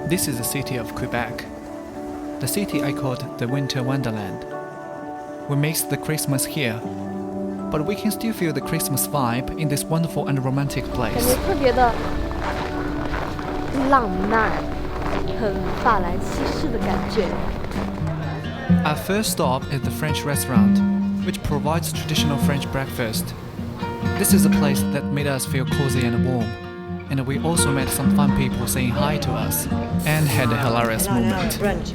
This is the city of Quebec. The city I called the Winter Wonderland. We mixed the Christmas here, but we can still feel the Christmas vibe in this wonderful and romantic 感 place. 觉特别的浪漫，很法兰西式的感觉。 Our first stop is the French restaurant, which provides traditional French breakfast. This is a place that made us feel cozy and warm, and we also met some fun people saying hi to us and had a hilarious moment. Brunch.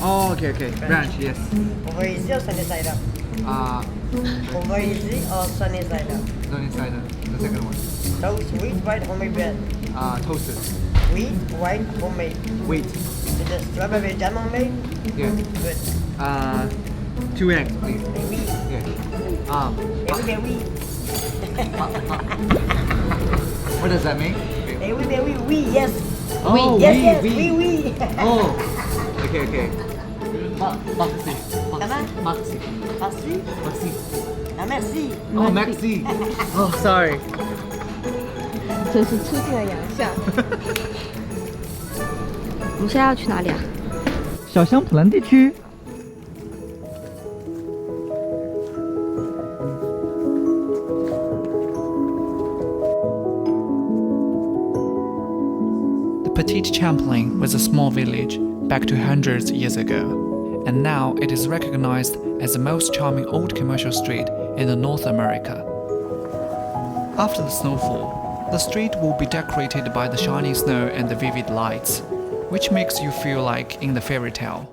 Oh, okay. Branch, yes. Over easy or sunny side up? Over easy or sunny side up? Sunny side up, the second one. Toast, wheat, white, homemade bread. Toasted. Wheat, white, homemade. Wheat. Is it strawberry jam homemade? Yeah. Good. 2 eggs, please. Baby, Yeah. baby. What does that mean? Baby, we, yes. Oh, Yes, we. we. Oh. Okay. Maxi. Merci. Maxi. Ah, merci. Oh, Maxi. Oh, sorry. 真是出尽了洋相。我们现在要去哪里啊？小香普兰地区。 Petit Champlain was a small village back to hundreds years ago, and now it is recognized as the most charming old commercial street in North America. After the snowfall, the street will be decorated by the shining snow and the vivid lights, which makes you feel like in the fairy tale.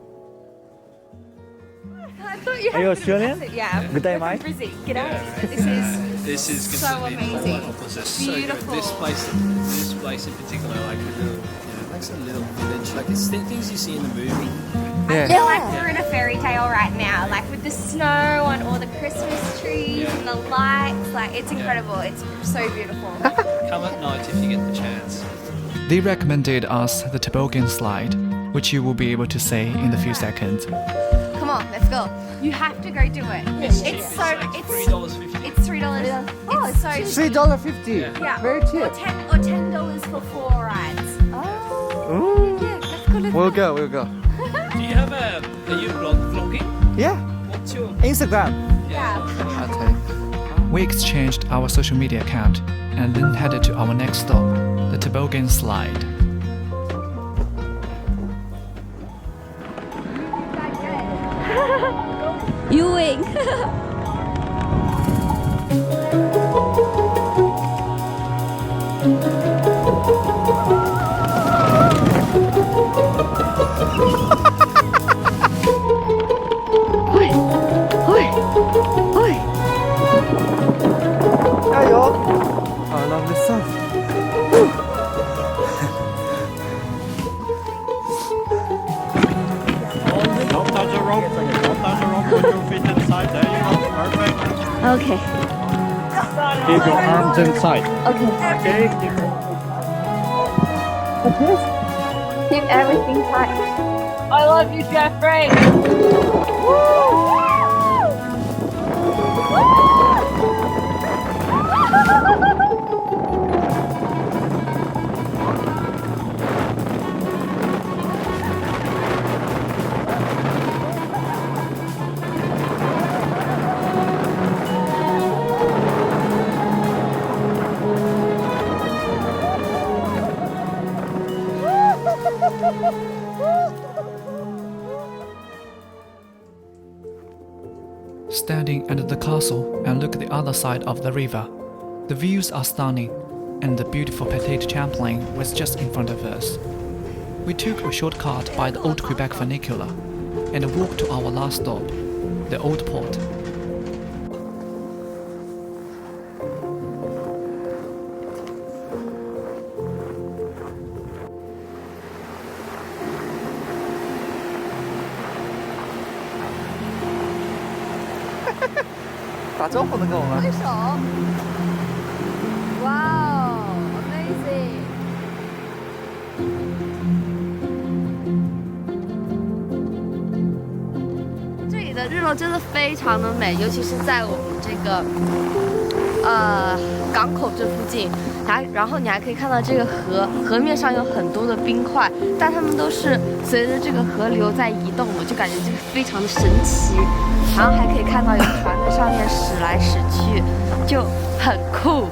Are you Australian? Yeah. Good day, mate. Brizzy. G'day. This is So amazing. Beautiful. This place in particular, like makes a little village, like it's things you see in the movie. I feel like we're in a fairy tale right now, like with the snow and all the Christmas trees and the lights. Like it's incredible. It's so beautiful. Come at night if you get the chance. They recommended us the toboggan slide, which you will be able to see in a few seconds. Come on, let's go. You have to go do it. It's $3.50. It's $3. Oh, it's so cheap. $3.50. Yeah. Very cheap. Or $10 for 4 rides. Ooh. Yeah, let's go. We'll go. Do you have are you vlogging? Yeah. What's your Instagram. Yeah. Okay. We exchanged our social media account and then headed to our next stop, the toboggan slide. You win. I love this song. Don't touch the rope. Don't touch the rope. Put your feet inside. There you go. Perfect. Okay. Keep your arms inside. Okay. Okay. Keep everything tight. I love you, Jeffrey. Standing under the castle and look at the other side of the river, the views are stunning, and the beautiful Petit Champlain was just in front of us. We took a shortcut by the old Quebec funicular and walked to our last stop, the old port. Wow, amazing. 这里的日落真的非常的美，尤其是在我们这个港口这附近，然后你还可以看到这个河面上有很多的冰块，但它们都是随着这个河流在移动的，就感觉这个非常的神奇。然后还可以看到有船在上面驶来驶去，就很酷。